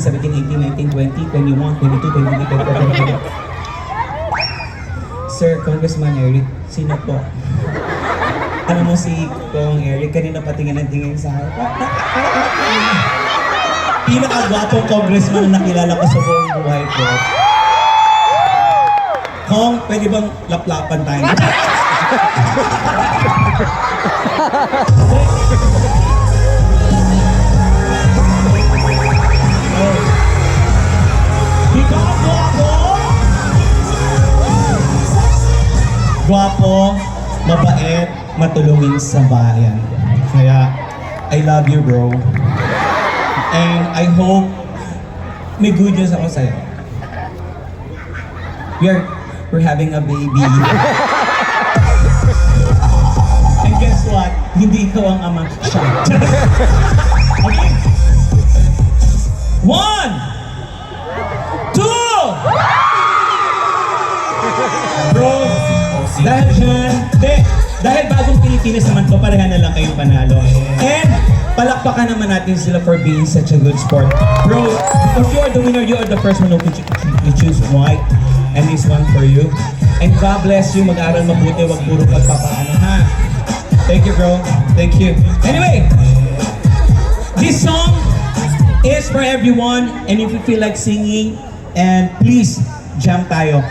16, 17, 18, 19, 20, 21, 22, 23, 24, 25. Sir, Congressman Eric, sino po? Alam mo si Kong Eric, kanina patingin ng tingin sa akin. Pinakagwapong congressman na nakilala ko sa buong buhay ko. Kong, pwede bang laplapan tayo? Because gwapo, mabait, matulungin sa bayan. Kaya, I love you, bro. And I hope may good news ako sa'yo. We're having a baby. And guess what? Hindi ikaw ang ama. Siya. Okay? 1, 2! Bro, dahil dyan, dahil bagong Pilipinas naman to, pareha na lang kayong panalo. And palakpakan naman natin sila for being such a good sport. Bro, if you are the winner, you are the first one who you choose white. And this one for you. And God bless you, mag-aaral mabuti, wag puro pagpapaano, ha? Thank you, bro. Thank you. Anyway, this song is for everyone. And if you feel like singing, and please, jam tayo.